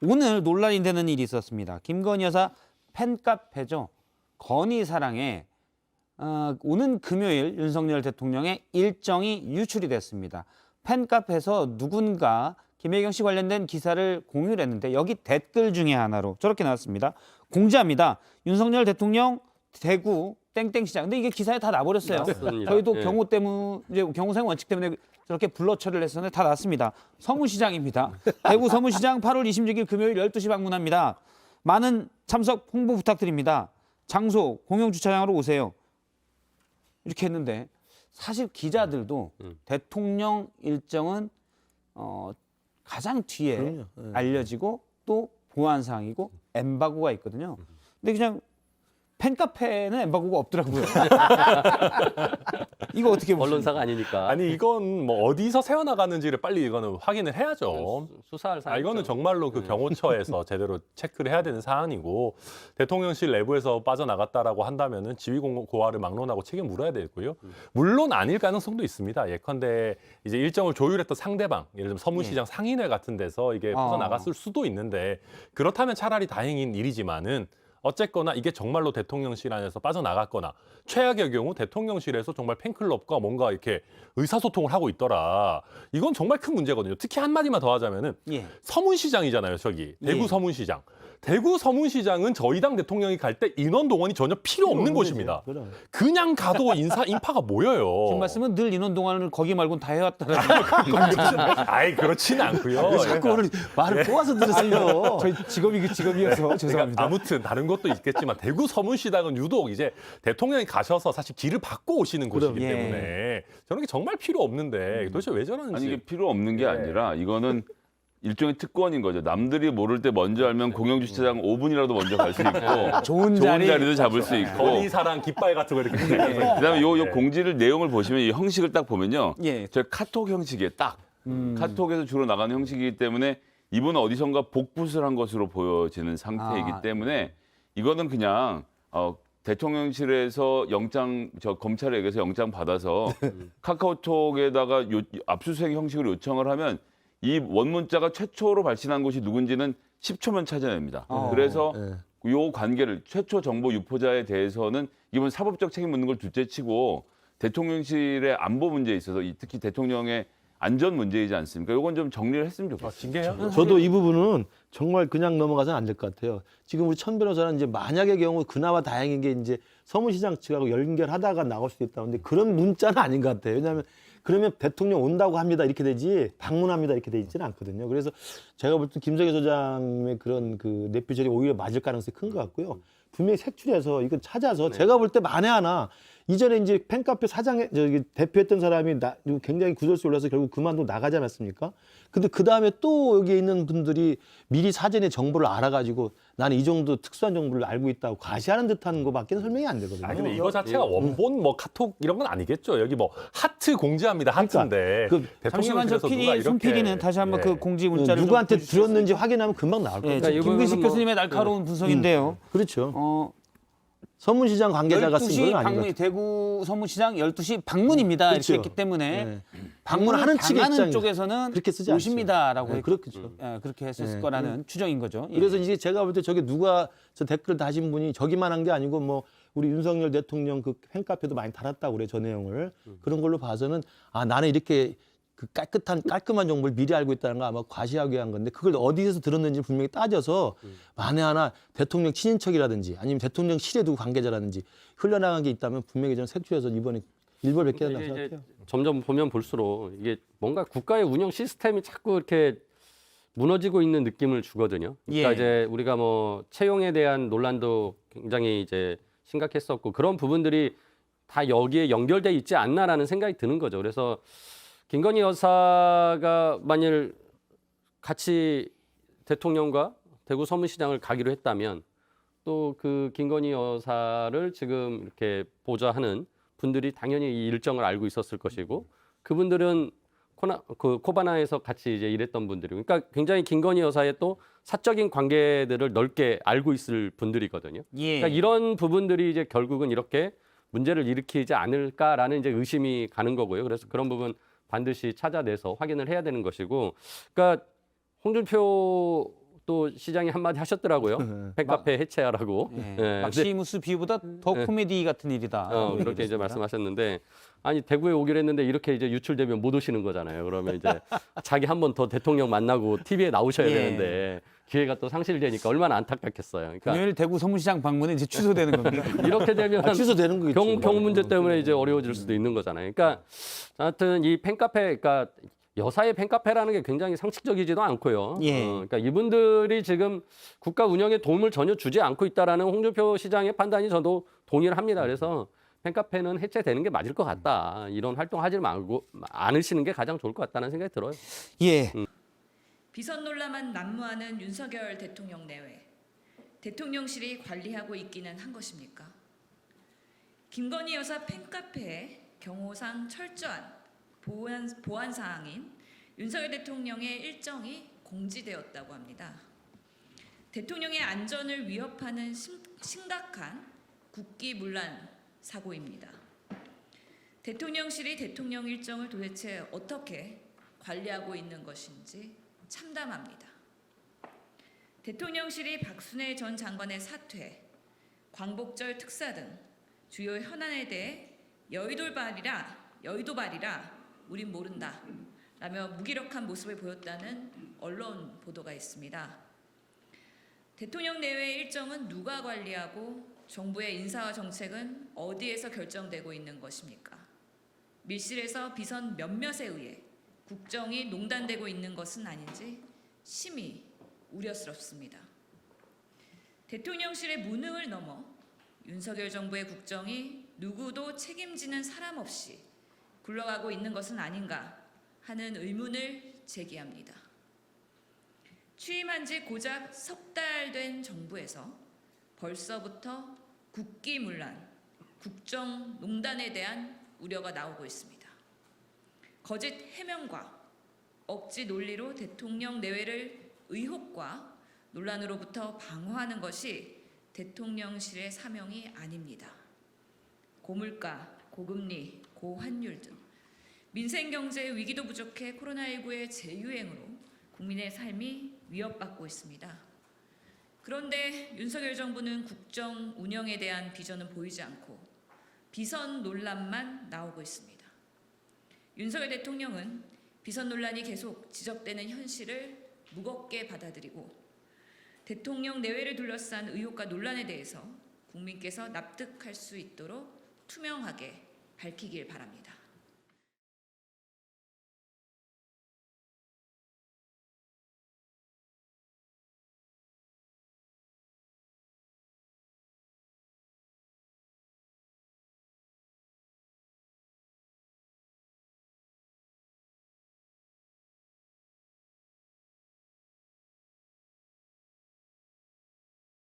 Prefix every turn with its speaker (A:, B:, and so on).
A: 오늘 논란이 되는 일이 있었습니다. 김건희 여사 팬카페죠. 건희사랑에 오는 금요일 윤석열 대통령의 일정이 유출이 됐습니다. 팬카페에서 누군가 김혜경 씨 관련된 기사를 공유를 했는데 여기 댓글 중에 하나로 저렇게 나왔습니다. 공지합니다. 윤석열 대통령 대구 땡땡시장. 근데 이게 기사에 다 나버렸어요. 저희도
B: 예.
A: 경호 때문에 이제 경호상 원칙 때문에 저렇게 불러 처리를 했었는데 다 났습니다. 서문시장입니다. 대구 서문시장 8월 26일 금요일 12시 방문합니다. 많은 참석 홍보 부탁드립니다. 장소 공영주차장으로 오세요. 이렇게 했는데 사실 기자들도 대통령 일정은 가장 뒤에
C: 그럼요.
A: 알려지고 또 보안 사항이고 엠바고가 있거든요. 근데 그냥 팬카페는 엠바고가 없더라고요. 이거 어떻게 보세요?
B: 언론사가 아니니까.
D: 아니 이건 뭐 어디서 새어나가는지를 빨리 이거는 확인을 해야죠.
B: 수사할 사안.
D: 이거는 정말로 그 경호처에서 제대로 체크를 해야 되는 사안이고 대통령실 내부에서 빠져나갔다라고 한다면은 지휘 고하를 막론하고 책임 물어야 되고요. 물론 아닐 가능성도 있습니다. 예컨대 이제 일정을 조율했던 상대방, 예를 들면 서문시장 상인회 같은 데서 이게 빠져나갔을 수도 있는데 그렇다면 차라리 다행인 일이지만은 어쨌거나 이게 정말로 대통령실 안에서 빠져나갔거나 최악의 경우 대통령실에서 정말 팬클럽과 뭔가 이렇게 의사소통을 하고 있더라. 이건 정말 큰 문제거든요. 특히 한마디만 더 하자면은
A: 예.
D: 서문시장이잖아요, 저기. 대구
A: 예.
D: 서문시장. 대구 서문시장은 저희 당 대통령이 갈 때 인원 동원이 전혀 필요 없는 곳입니다.
C: 그럼.
D: 그냥 가도 인파가 모여요.
A: 지금 말씀은 늘 인원 동안을 거기 말고는 다 해왔다라는
D: 아이 그렇지는 않고요.
C: 자꾸 오늘 말을 꼬아서 들으세요.
A: 저희 직업이 그 직업이어서 죄송합니다.
D: 아무튼 다른 것도 있겠지만 대구 서문시장은 유독 이제 대통령이 가셔서 사실 길을 받고 오시는 곳이기
A: 예.
D: 때문에 저런 게 정말 필요 없는데 도대체 왜 저러는지.
E: 아니 이게 필요 없는 게 아니라 이거는 일종의 특권인 거죠. 남들이 모를 때 먼저 알면 공영주차장 5분이라도 먼저 갈 수 있고
A: 좋은
E: 자리도 잡을 수 있고
D: 건의사랑 깃발 같은 거 이렇게
E: 그다음에 요 공지를 내용을 보시면 이 형식을 딱 보면요.
A: 예.
E: 저 카톡 형식이에요. 딱 카톡에서 주로 나가는 형식이기 때문에 이분은 어디선가 복붙을 한 것으로 보여지는 상태이기 때문에 이거는 그냥 대통령실에서 검찰에게서 영장 받아서 카카오톡에다가 압수수색 형식으로 요청을 하면 이 원문자가 최초로 발신한 곳이 누군지는 10초면 찾아냅니다. 그래서 요 관계를 최초 정보 유포자에 대해서는 이번 사법적 책임 묻는 걸 둘째치고 대통령실의 안보 문제에 있어서 특히 대통령의 안전 문제이지 않습니까? 이건 좀 정리를 했으면 좋겠어요.
D: 징계요?
C: 저도 이 부분은 정말 그냥 넘어가서는 안 될 것 같아요. 지금 우리 천 변호사는 이제 만약의 경우 그나마 다행인 게 이제 서문시장 측하고 연결하다가 나올 수도 있다는데 그런 문자는 아닌 것 같아요. 왜냐하면 그러면 대통령 온다고 합니다 이렇게 되지 방문합니다 이렇게 되지는 않거든요. 그래서 제가 볼 때 김성애 소장의 그런 그 내표절이 오히려 맞을 가능성이 큰 것 같고요. 분명히 색출해서 이건 찾아서 제가 볼 때 만에 하나 이전에 이제 팬카페 사장에 저기 대표했던 사람이 굉장히 구설수에 올라서 결국 그만두고 나가지 않았습니까? 근데 그 다음에 또 여기에 있는 분들이 미리 사전에 정보를 알아가지고 나는 이 정도 특수한 정보를 알고 있다고 과시하는 듯한 거밖에 설명이 안 되거든요.
D: 아 근데 이거 자체가 원본 뭐 카톡 이런 건 아니겠죠. 여기 뭐 하트 공지합니다. 하트인데.
A: 잠시만 저 PD, 손 PD는 다시 한번 그 공지 문자를
C: 누구한테
A: 좀 보여주실
C: 들었는지 확인하면 금방 나올 거예요.
A: 예,
B: 그러니까 이
A: 김근식
B: 부분은 뭐-
A: 교수님의 날카로운 분석인데요.
C: 그렇죠. 서문시장 관계자가 쓴
A: 12시
C: 건 아닌 것
A: 방문,
C: 같아요.
A: 대구 서문시장 12시 방문입니다.
C: 그렇죠.
A: 이렇게 했기 때문에
C: 네. 방문하는 측의
A: 당하는
C: 입장이
A: 쪽에서는
C: 그렇게 쓰지 않죠.
A: 오십니다라고
C: 네, 그렇겠죠.
A: 그렇게 했을
C: 네.
A: 거라는 추정인 거죠. 예.
C: 그래서 이제 제가 볼 때 저게 누가 저 댓글 다신 분이 저기만 한 게 아니고 뭐 우리 윤석열 대통령 그 팬카페도 많이 달았다고 그래 저 내용을 그런 걸로 봐서는 아 나는 이렇게 그 깔끔한 정보를 미리 알고 있다는 거 아마 과시하기 위한 건데 그걸 어디에서 들었는지 분명히 따져서 만에 하나 대통령 친인척이라든지 아니면 대통령실에 두고 관계자라든지 흘러나간 게 있다면 분명히 저는 색출해서 이번에 일벌 뵙게 된다고
B: 이게 이제
C: 생각해요.
B: 점점 보면 볼수록 이게 뭔가 국가의 운영 시스템이 자꾸 이렇게 무너지고 있는 느낌을 주거든요. 그러니까
A: 예.
B: 이제 우리가 뭐 채용에 대한 논란도 굉장히 이제 심각했었고 그런 부분들이 다 여기에 연결돼 있지 않나라는 생각이 드는 거죠. 그래서 김건희 여사가 만일 같이 대통령과 대구 서문시장을 가기로 했다면 또 그 김건희 여사를 지금 이렇게 보좌하는 분들이 당연히 이 일정을 알고 있었을 것이고 그분들은 코바나에서 같이 이제 일했던 분들이고 그러니까 굉장히 김건희 여사의 또 사적인 관계들을 넓게 알고 있을 분들이거든요.
A: 예.
B: 그러니까 이런 부분들이 이제 결국은 이렇게 문제를 일으키지 않을까라는 이제 의심이 가는 거고요. 그래서 그런 부분 반드시 찾아내서 확인을 해야 되는 것이고, 그러니까 홍준표 또 시장이 한마디 하셨더라고요. 팬카페 해체하라고.
A: 예.
B: 예,
A: 막시무스 비유보다 더 코미디 같은 일이다.
B: 그렇게 이제 말씀하셨는데 아니 대구에 오기로 했는데 이렇게 이제 유출되면 못 오시는 거잖아요. 그러면 이제 자기 한 번 더 대통령 만나고 TV에 나오셔야
A: 예.
B: 되는데 기회가 또 상실되니까 얼마나 안타깝겠어요. 그러니까
A: 금요일 대구 서문시장 방문은 이제 취소되는 겁니다.
B: 이렇게 되면
C: 취소되는 거겠죠.
B: 병 문제 때문에 이제 어려워질 수도 있는 거잖아요. 그러니까 하여튼 이 팬카페, 그러니까 여사의 팬카페라는 게 굉장히 상식적이지도 않고요.
A: 예.
B: 그러니까 이분들이 지금 국가 운영에 도움을 전혀 주지 않고 있다라는 홍준표 시장의 판단이 저도 동의를 합니다. 그래서 팬카페는 해체되는 게 맞을 것 같다. 이런 활동하지 말고 않으시는 게 가장 좋을 것 같다는 생각이 들어요.
A: 예.
F: 비선 논란만 난무하는 윤석열 대통령 내외 대통령실이 관리하고 있기는 한 것입니까? 김건희 여사 팬카페에 경호상 철저한 보안 사항인 윤석열 대통령의 일정이 공지되었다고 합니다. 대통령의 안전을 위협하는 심각한 국기문란 사고입니다. 대통령실이 대통령 일정을 도대체 어떻게 관리하고 있는 것인지 참담합니다. 대통령실이 박순애 전 장관의 사퇴, 광복절 특사 등 주요 현안에 대해 여의도발이라 우린 모른다 라며 무기력한 모습을 보였다는 언론 보도가 있습니다. 대통령 내외의 일정은 누가 관리하고 정부의 인사와 정책은 어디에서 결정되고 있는 것입니까? 밀실에서 비선 몇몇에 의해 국정이 농단되고 있는 것은 아닌지 심히 우려스럽습니다. 대통령실의 무능을 넘어 윤석열 정부의 국정이 누구도 책임지는 사람 없이 굴러가고 있는 것은 아닌가 하는 의문을 제기합니다. 취임한 지 고작 석 달 된 정부에서 벌써부터 국기문란, 국정농단에 대한 우려가 나오고 있습니다. 거짓 해명과 억지 논리로 대통령 내외를 의혹과 논란으로부터 방어하는 것이 대통령실의 사명이 아닙니다. 고물가, 고금리, 고환율 등 민생 경제 위기도 부족해 코로나19의 재유행으로 국민의 삶이 위협받고 있습니다. 그런데 윤석열 정부는 국정 운영에 대한 비전은 보이지 않고 비선 논란만 나오고 있습니다. 윤석열 대통령은 비선 논란이 계속 지적되는 현실을 무겁게 받아들이고 대통령 내외를 둘러싼 의혹과 논란에 대해서 국민께서 납득할 수 있도록 투명하게 밝히길 바랍니다.